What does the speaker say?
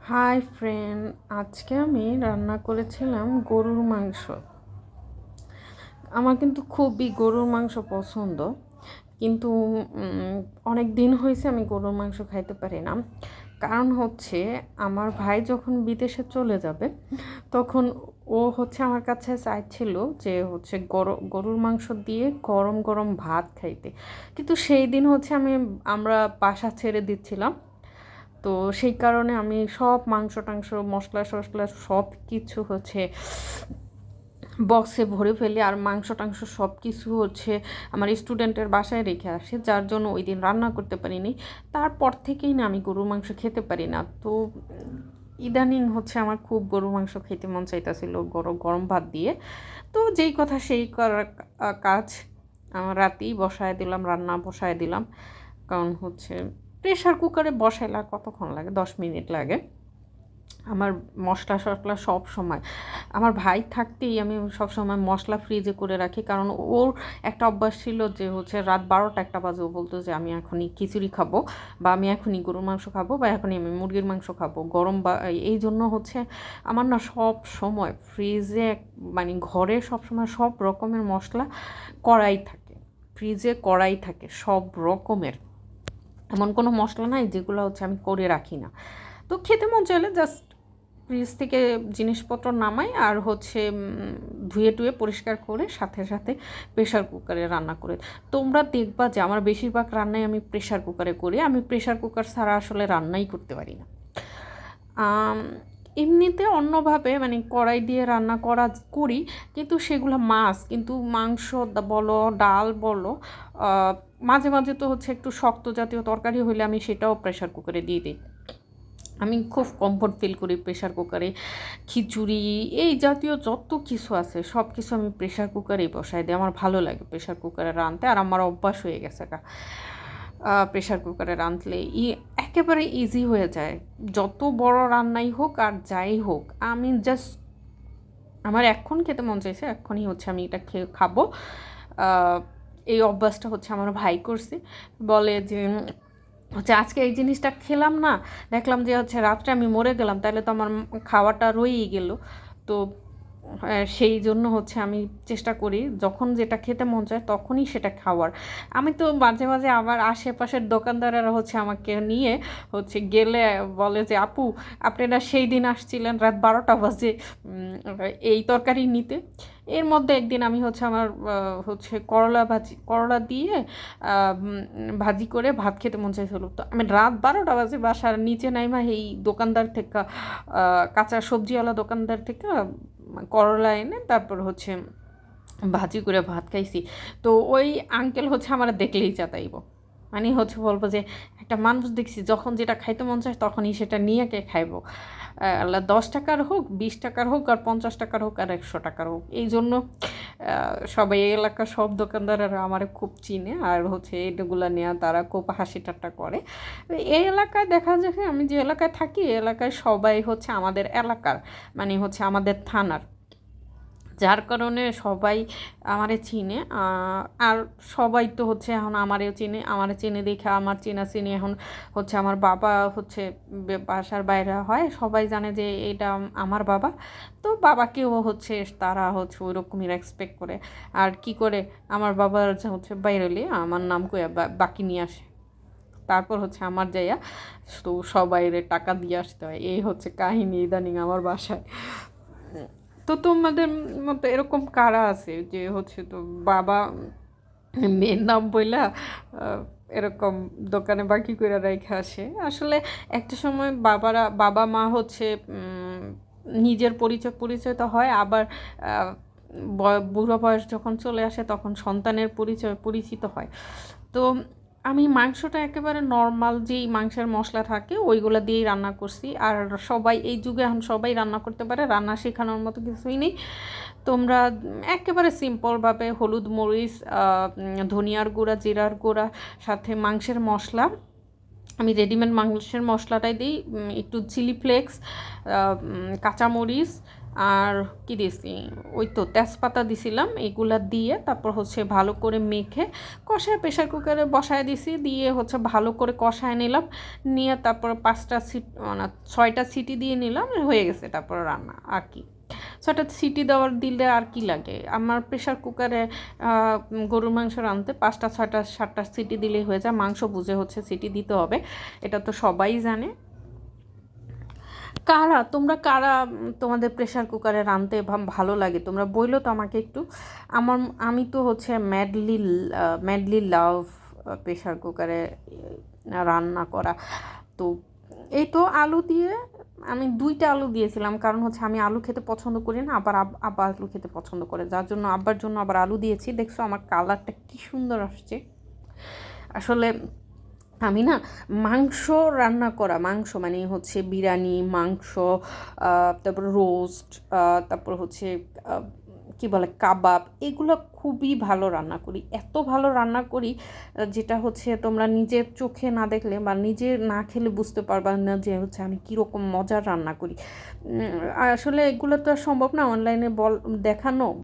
Hi friend, আজকে আমি রান্না করেছিলাম গরুর মাংস। আমার কিন্তু খুবই গরুর মাংস পছন্দ, কিন্তু অনেক দিন হয়েছে আমি গরুর মাংস খাইতে পারি না। কারণ হচ্ছে আমার ভাই যখন বিদেশে চলে যাবে তখন ও হচ্ছে আমার কাছে চাইছিল যে হচ্ছে গরুর মাংস দিয়ে গরম গরম ভাত খাইতে। কিন্তু সেই দিন হচ্ছে আমরা বাসা ছেড়ে দিচ্ছিলাম। তো সেই কারণে আমি সব মাংস টাংস মশলা টশলা সব কিছু হচ্ছে বক্সে ভরে ফেলি, আর মাংস টাংস সব কিছু হচ্ছে আমার স্টুডেন্টের বাসায় রেখে আসে, যার জন্য ওই দিন রান্না করতে পারিনি। তারপর থেকেই না আমি গরুর মাংস খেতে পারি না। তো ইদানিং হচ্ছে আমার খুব গরুর মাংস খেতে মন চাইতেছিল গরম গরম ভাত দিয়ে। তো যেই কথা সেই করার কাজ আমার রাতেই বসায় দিলাম, রান্না বসায় দিলাম। কারণ হচ্ছে প্রেশার কুকারে বসাইলে আর কতক্ষণ লাগে, 10 মিনিট লাগে। আমার মশলা টশলা সব সময়, আমার ভাই থাকতেই আমি সব সময় মশলা ফ্রিজে করে রাখি। কারণ ওর একটা অভ্যাস ছিল যে হচ্ছে রাত 12টা 1টা বাজে ও বলতো যে আমি এখনই খিচুড়ি খাবো, বা আমি এখনই গরুর মাংস খাবো, বা এখনই আমি মুরগির মাংস খাবো গরম। বা এই জন্য হচ্ছে আমার না সব সময় ফ্রিজে মানে ঘরে সব সময় সব রকমের মশলা কড়াই থাকে, ফ্রিজে কড়াই থাকে সব রকমের। এমন কোনো মশলা নাই যেগুলো হচ্ছে আমি করে রাখি না। তো খেতে মন চাইলে জাস্ট ফ্রিজ থেকে জিনিসপত্র নামাই, আর হচ্ছে ধুয়ে টুয়ে পরিষ্কার করে সাথে সাথে প্রেশার কুকারে রান্না করে। তোমরা দেখবা যে আমার বেশিরভাগ রান্নাই আমি প্রেশার কুকারে করি। আমি প্রেশার কুকার ছাড়া আসলে রান্নাই করতে পারি না। আম, এমনিতে অন্যভাবে মানে কড়াই দিয়ে রান্না করি, কিন্তু সেগুলো মাছ, কিন্তু মাংস বলো ডাল বলো, মাঝে মাঝে তো হচ্ছে একটু শক্ত জাতীয় তরকারি হইলে আমি সেটাও প্রেশার কুকারে দিয়ে দিই। আমি খুব কমফোর্ট ফিল করি প্রেশার কুকারে। খিচুড়ি এই জাতীয় যত কিছু আছে সব কিছু আমি প্রেশার কুকারেই বসাই দিই। আমার ভালো লাগে প্রেশার কুকারে রাঁধতে, আর আমার অভ্যাস হয়ে গেছে প্রেশার কুকারে রাঁধলে একেবারে ইজি হয়ে যায়। যত বড় রান্নাই হোক আর যাই হোক, আমি জাস্ট আমার এখন খেতে মন চাইছে, এখনই হচ্ছে আমি এটা খাবো। আহ, এই অভ্যাসটা হচ্ছে আমার ভাই করছে। বলে যে হচ্ছে আজকে এই জিনিসটা খেলাম না, দেখলাম যে হচ্ছে রাত্রে আমি মরে গেলাম, তাহলে তো আমার খাওয়াটা রয়েই গেল। তো সেই জন্য হচ্ছে আমি চেষ্টা করি যখন যেটা খেতে মন চায় তখনই সেটা খাওয়ার। আমি তো মাঝে মাঝে আমার আশেপাশের দোকানদারেরা হচ্ছে আমাকে নিয়ে হচ্ছে গেলে বলে যে আপু, আপনারা সেই দিন আসছিলেন রাত 12টা বাজে এই তরকারি নিতে। এর মধ্যে একদিন আমি হচ্ছে আমার হচ্ছে করলা দিয়ে ভাজি করে ভাত খেতে মন চাইছিল। তো আমি রাত 12টা বাজে বাসার নিচে নাইমা এই দোকানদার থেকে কাঁচা সবজিওয়ালা দোকানদার থেকে করলা এনে তারপর হচ্ছে ভাজি করে ভাত খাইছি। তো ওই আঙ্কেল হচ্ছে আমার দেখলেই চাতাইব, মানে হচ্ছে বলবো যে একটা মানুষ দেখছি যখন যেটা খাইতে মন চায় তখনই সেটা নিয়ে কে খাইবো। আল্লাহ 10 টাকার হোক, 20 টাকার হোক, আর 50 টাকার হোক, আর 100 টাকার হোক। এই জন্য সবাই এই এলাকার সব দোকানদাররা আমার খুব চিনে, আর হচ্ছে এগুলো নিয়ে তারা খুব হাসি ঠাট্টা করে। এই এলাকায় দেখা যায় যে আমি যে এলাকায় থাকি এই এলাকায় সবাই হচ্ছে আমাদের এলাকার, মানে হচ্ছে আমাদের থানার, যার কারণে সবাই আমারে চিনে। আর সবাই তো হচ্ছে এখন আমারে চিনে দেখে আমার চিনি এখন হচ্ছে আমার বাবা হচ্ছে বাসার বাইরে হয়, সবাই জানে যে এটা আমার বাবা। তো বাবাকেও হচ্ছে তারা হচ্ছে ওই রকমই রেসপেক্ট করে। আর কি করে, আমার বাবার হচ্ছে বাইরেলে আমার নাম কইয়া বাকি নিয়ে আসে, তারপর হচ্ছে আমার যাইয়া তো সবাইরে টাকা দিয়ে আসতে হয়। এই হচ্ছে কাহিনী ইদানিং আমার বাসায়। তো তোমাদের মতো এরকম কারা আছে যে হচ্ছে তো বাবা মেয়ের নাম বইলা আহ, এরকম দোকানে বাকি করে রেখে আসে? আসলে একটা সময় বাবা মা হচ্ছে নিজের পরিচয় পরিচয় তো হয়, আবার বুড়ো বয়স যখন চলে আসে তখন সন্তানের পরিচয় পরিচিত হয়। তো আমি মাংসটা একেবারে নর্মাল যেই মাংসের মশলা থাকে ওইগুলো দিয়েই রান্না করছি। আর সবাই এই যুগে এখন সবাই রান্না করতে পারে, রান্না শেখানোর মতো কিছুই নেই। তোমরা একেবারে সিম্পলভাবে হলুদ মরিচ ধনিয়ার গুঁড়া জিরার গুঁড়া সাথে মাংসের মশলা আমি রেডিমেড মাংসের মশলাটাই দিই, একটু চিলি ফ্লেক্স, কাঁচামরিচ আর কী দিয়েছি, ওই তো তেজপাতা দিছিলাম, এগুলা দিয়ে তারপর হচ্ছে ভালো করে মেখে কষায় প্রেশার কুকারে বসায় দিছি, দিয়ে হচ্ছে ভালো করে কষায় নিলাম, নিয়ে তারপর 5টা সিটি মানে 6টা সিটি দিয়ে নিলাম, হয়ে গেছে তারপর রান্না। আর কি 6টা সিটি দেওয়ার দিলে আর কি লাগে, আমার প্রেশার কুকারে গরুর মাংস রাঁধতে 5টা 6টা 7টা সিটি দিলেই হয়ে যায়। মাংস বুঝে হচ্ছে সিটি দিতে হবে, এটা তো সবাই জানে। তোমরা কারা তোমাদের প্রেশার কুকারে রাঁধতে ভালো লাগে তোমরা বইলো তো আমাকে একটু। আমি তো হচ্ছে ম্যাডলি লাভ প্রেশার কুকারে রান্না করা। তো এই তো আলু দিয়ে আমি 2টা আলু দিয়েছিলাম, কারণ হচ্ছে আমি আলু খেতে পছন্দ করি না, আবার আব্বা আলু খেতে পছন্দ করে, যার জন্য আব্বার জন্য আবার আলু দিয়েছি। দেখছো আমার কালারটা কি সুন্দর আসছে। আসলে আমি না মাংস রান্না করা, মাংস মানে হচ্ছে বিরিয়ানি মাংস, তারপর রোস্ট, তারপর হচ্ছে কী বলে কাবাব, এগুলো খুবই ভালো রান্না করি, এত ভালো রান্না করি যেটা হচ্ছে তোমরা নিজের চোখে না দেখলে বা নিজে না খেলে বুঝতে পারবা না যে হচ্ছে আমি কীরকম মজার রান্না করি। আসলে এগুলো তো আর সম্ভব না অনলাইনে দেখানো।